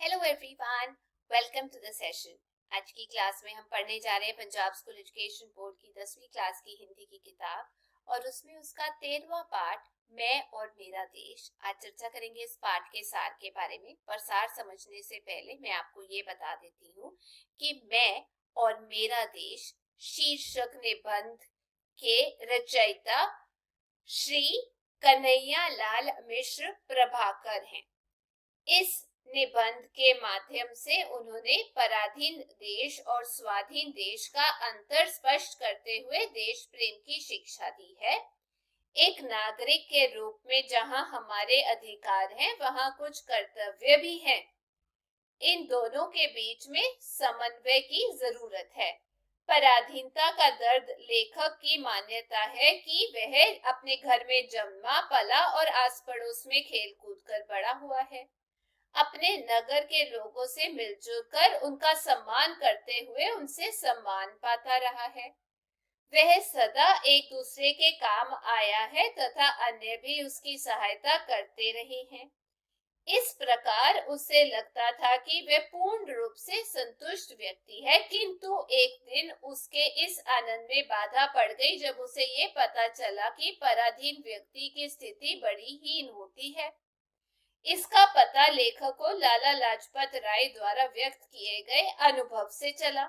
Hello everyone, welcome to the session. आज की class में हम पढ़ने जा रहे हैं पंजाब स्कूल एजुकेशन बोर्ड की 10वीं क्लास की हिंदी की किताब और उसमें उसका 13वां पाठ मैं और मेरा देश। आज चर्चा करेंगे इस पाठ के सार के बारे में, पर सार समझने से पहले मैं आपको ये बता देती हूँ कि मैं और मेरा देश शीर्षक निबंध के रचयिता श्री कन्हैया लाल मिश्र प्रभाकर हैं। इस निबंध के माध्यम से उन्होंने पराधीन देश और स्वाधीन देश का अंतर स्पष्ट करते हुए देश प्रेम की शिक्षा दी है। एक नागरिक के रूप में जहां हमारे अधिकार हैं, वहां कुछ कर्तव्य भी हैं। इन दोनों के बीच में समन्वय की जरूरत है। पराधीनता का दर्द लेखक की मान्यता है कि वह अपने घर में जन्मा पला और आस पड़ोस में खेल कूद कर बड़ा हुआ है। अपने नगर के लोगों से मिलजुल कर उनका सम्मान करते हुए उनसे सम्मान पाता रहा है। वह सदा एक दूसरे के काम आया है तथा अन्य भी उसकी सहायता करते रहे हैं। इस प्रकार उसे लगता था कि वह पूर्ण रूप से संतुष्ट व्यक्ति है, किंतु एक दिन उसके इस आनंद में बाधा पड़ गई जब उसे ये पता चला कि पराधीन व्यक्ति की स्थिति बड़ी हीन होती है। इसका पता लेखक को लाला लाजपत राय द्वारा व्यक्त किए गए अनुभव से चला।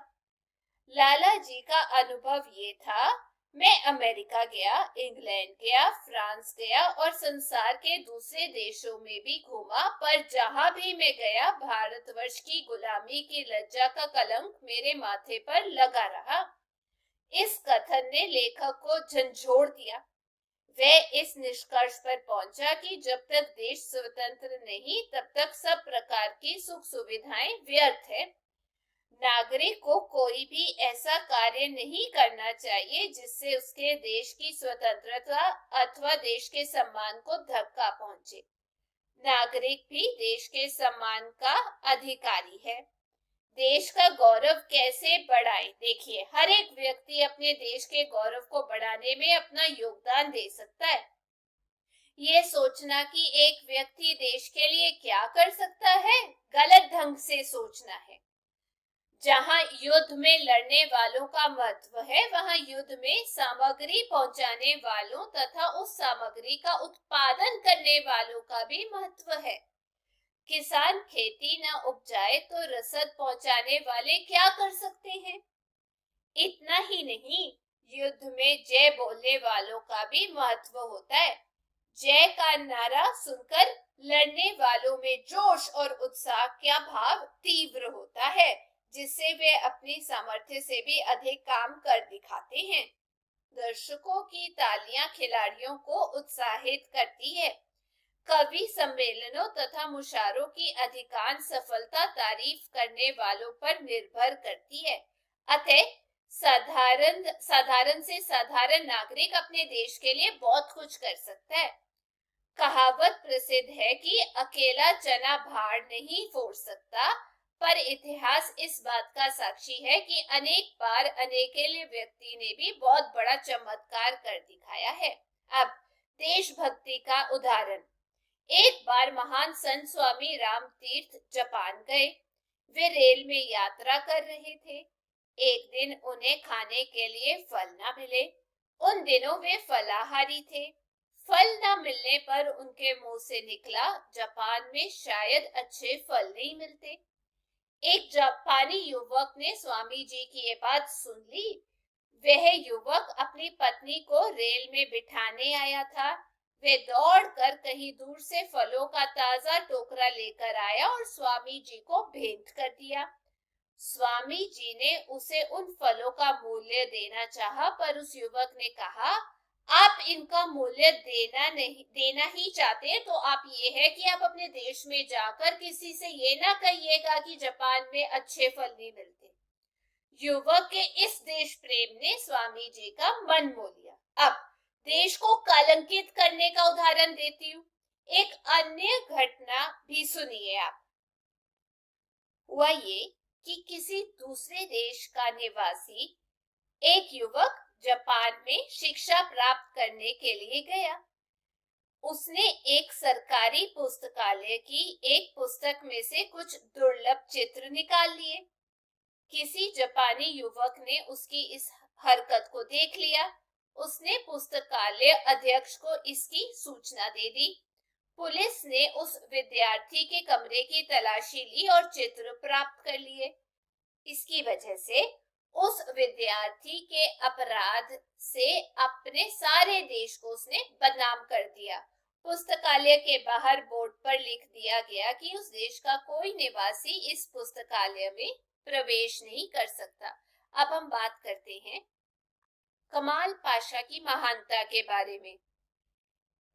लाला जी का अनुभव ये था, मैं अमेरिका गया, इंग्लैंड गया, फ्रांस गया और संसार के दूसरे देशों में भी घूमा, पर जहां भी मैं गया भारतवर्ष की गुलामी की लज्जा का कलंक मेरे माथे पर लगा रहा। इस कथन ने लेखक को झंझोड़ दिया। वह इस निष्कर्ष पर पहुंचा कि जब तक देश स्वतंत्र नहीं, तब तक सब प्रकार की सुख सुविधाएं व्यर्थ है। नागरिक को कोई भी ऐसा कार्य नहीं करना चाहिए जिससे उसके देश की स्वतंत्रता अथवा देश के सम्मान को धक्का पहुंचे। नागरिक भी देश के सम्मान का अधिकारी है। देश का गौरव कैसे बढ़ाएं? देखिए, हर एक व्यक्ति अपने देश के गौरव को बढ़ाने में अपना योगदान दे सकता है। ये सोचना कि एक व्यक्ति देश के लिए क्या कर सकता है, गलत ढंग से सोचना है। जहां युद्ध में लड़ने वालों का महत्व है, वहां युद्ध में सामग्री पहुंचाने वालों तथा उस सामग्री का उत्पादन करने वालों का भी महत्व है। किसान खेती न उपजाए तो रसद पहुंचाने वाले क्या कर सकते हैं? इतना ही नहीं, युद्ध में जय बोलने वालों का भी महत्व होता है। जय का नारा सुनकर लड़ने वालों में जोश और उत्साह का भाव तीव्र होता है, जिससे वे अपनी सामर्थ्य से भी अधिक काम कर दिखाते हैं। दर्शकों की तालियां खिलाड़ियों को उत्साहित करती है। कवि सम्मेलनों तथा मुशायरों की अधिकांश सफलता तारीफ करने वालों पर निर्भर करती है। अतः साधारण से साधारण नागरिक अपने देश के लिए बहुत कुछ कर सकता है। कहावत प्रसिद्ध है कि अकेला चना भार नहीं फोड़ सकता, पर इतिहास इस बात का साक्षी है कि अनेक बार अनेकेले व्यक्ति ने भी बहुत बड़ा चमत्कार कर दिखाया है। अब देशभक्ति का उदाहरण। एक बार महान संत स्वामी राम तीर्थ जापान गए। वे रेल में यात्रा कर रहे थे। एक दिन उन्हें खाने के लिए फल न मिले। उन दिनों वे फलाहारी थे। फल न मिलने पर उनके मुंह से निकला, जापान में शायद अच्छे फल नहीं मिलते। एक जापानी युवक ने स्वामी जी की ये बात सुन ली। वह युवक अपनी पत्नी को रेल में बिठाने आया था। वे दौड़कर कहीं दूर से फलों का ताजा टोकरा लेकर आया और स्वामी जी को भेंट कर दिया। स्वामी जी ने उसे उन फलों का मूल्य देना चाहा, पर उस युवक ने कहा, आप इनका मूल्य देना ही चाहते हैं तो आप ये है कि आप अपने देश में जाकर किसी से ये ना कहिएगा कि जापान में अच्छे फल नहीं मिलते। युवक के इस देश प्रेम ने स्वामी जी का मन मोह लिया। अब देश को कलंकित करने का उदाहरण देती हूँ। एक अन्य घटना भी सुनिए आप। हुआ ये कि किसी दूसरे देश का निवासी एक युवक जापान में शिक्षा प्राप्त करने के लिए गया। उसने एक सरकारी पुस्तकालय की एक पुस्तक में से कुछ दुर्लभ चित्र निकाल लिए। किसी जापानी युवक ने उसकी इस हरकत को देख लिया। उसने पुस्तकालय अध्यक्ष को इसकी सूचना दे दी। पुलिस ने उस विद्यार्थी के कमरे की तलाशी ली और चित्र प्राप्त कर लिए। इसकी वजह से उस विद्यार्थी के अपराध से अपने सारे देश को उसने बदनाम कर दिया। पुस्तकालय के बाहर बोर्ड पर लिख दिया गया कि उस देश का कोई निवासी इस पुस्तकालय में प्रवेश नहीं कर सकता। अब हम बात करते हैं कमाल पाशा की महानता के बारे में।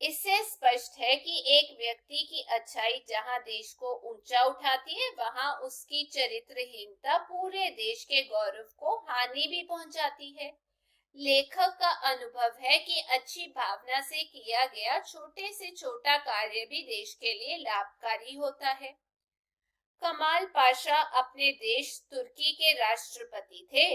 इससे स्पष्ट है कि एक व्यक्ति की अच्छाई जहां देश को ऊंचा उठाती है, वहां उसकी चरित्रहीनता पूरे देश के गौरव को हानि भी पहुंचाती है। लेखक का अनुभव है कि अच्छी भावना से किया गया छोटे से छोटा कार्य भी देश के लिए लाभकारी होता है। कमाल पाशा अपने देश तुर्की के राष्ट्रपति थे।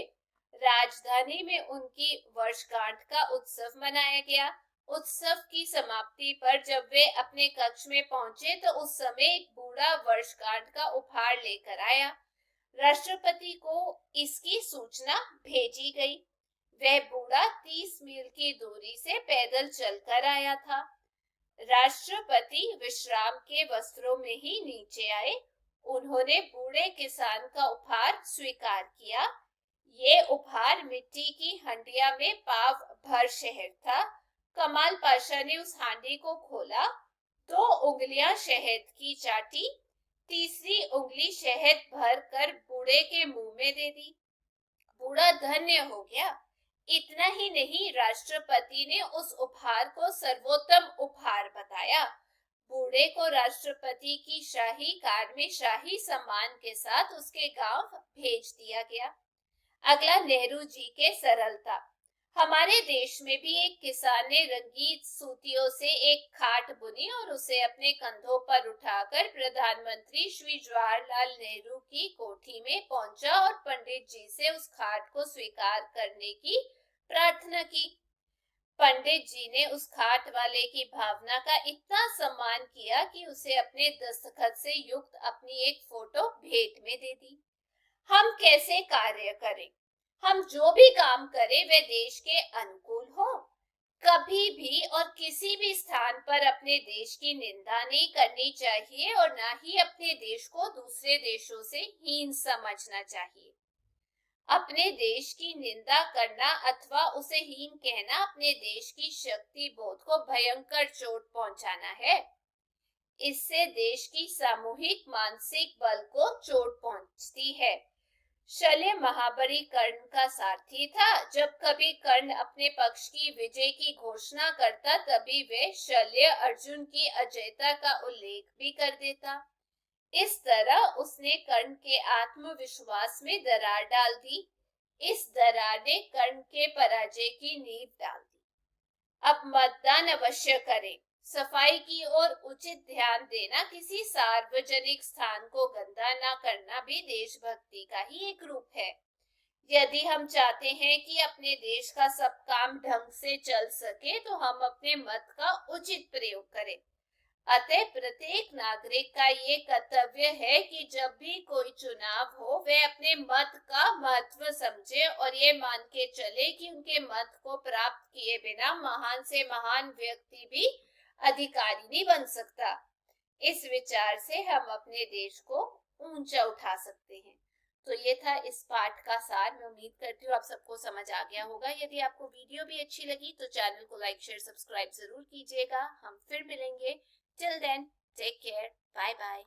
राजधानी में उनकी वर्षगांठ का उत्सव मनाया गया। उत्सव की समाप्ति पर जब वे अपने कक्ष में पहुंचे तो उस समय एक बूढ़ा वर्षगांठ का उपहार लेकर आया। राष्ट्रपति को इसकी सूचना भेजी गई। वह बूढ़ा 30 मील की दूरी से पैदल चलकर आया था। राष्ट्रपति विश्राम के वस्त्रों में ही नीचे आए। उन्होंने बूढ़े किसान का उपहार स्वीकार किया। ये उपहार मिट्टी की हंडिया में पाव भर शहद था। कमाल पाशा ने उस हांडी को खोला, 2 उंगलियां शहद की चाटी, तीसरी उंगली शहद भर कर बूढ़े के मुंह में दे दी। बूढ़ा धन्य हो गया। इतना ही नहीं, राष्ट्रपति ने उस उपहार को सर्वोत्तम उपहार बताया। बूढ़े को राष्ट्रपति की शाही कार में शाही सम्मान के साथ उसके गांव भेज दिया गया। अगला नेहरू जी के सरलता। हमारे देश में भी एक किसान ने रंगीन सूतियों से एक खाट बुनी और उसे अपने कंधों पर उठाकर प्रधानमंत्री श्री जवाहरलाल नेहरू की कोठी में पहुंचा और पंडित जी से उस खाट को स्वीकार करने की प्रार्थना की। पंडित जी ने उस खाट वाले की भावना का इतना सम्मान किया कि उसे अपने दस्तखत से युक्त अपनी एक फोटो भेंट में दे दी। हम कैसे कार्य करें? हम जो भी काम करें वह देश के अनुकूल हो। कभी भी और किसी भी स्थान पर अपने देश की निंदा नहीं करनी चाहिए और ना ही अपने देश को दूसरे देशों से हीन समझना चाहिए। अपने देश की निंदा करना अथवा उसे हीन कहना अपने देश की शक्ति बोध को भयंकर चोट पहुंचाना है। इससे देश की सामूहिक मानसिक बल को चोट पहुंचती है। शल्य महाबली कर्ण का सारथी था। जब कभी कर्ण अपने पक्ष की विजय की घोषणा करता, तभी वे शल्य अर्जुन की अजयता का उल्लेख भी कर देता। इस तरह उसने कर्ण के आत्मविश्वास में दरार डाल दी। इस दरार ने कर्ण के पराजय की नींव डाल दी। अब मतदान अवश्य करें। सफाई की ओर उचित ध्यान देना, किसी सार्वजनिक स्थान को गंदा न करना भी देशभक्ति का ही एक रूप है। यदि हम चाहते हैं कि अपने देश का सब काम ढंग से चल सके, तो हम अपने मत का उचित प्रयोग करें। अतः प्रत्येक नागरिक का ये कर्तव्य है कि जब भी कोई चुनाव हो, वह अपने मत का महत्व समझे और ये मान के चले कि उनके मत को प्राप्त किए बिना महान से महान व्यक्ति भी अधिकारी नहीं बन सकता। इस विचार से हम अपने देश को ऊंचा उठा सकते हैं। तो ये था इस पाठ का सार। मैं उम्मीद करती हूँ आप सबको समझ आ गया होगा। यदि आपको वीडियो भी अच्छी लगी तो चैनल को लाइक शेयर सब्सक्राइब जरूर कीजिएगा। हम फिर मिलेंगे। Till then, take care, bye bye.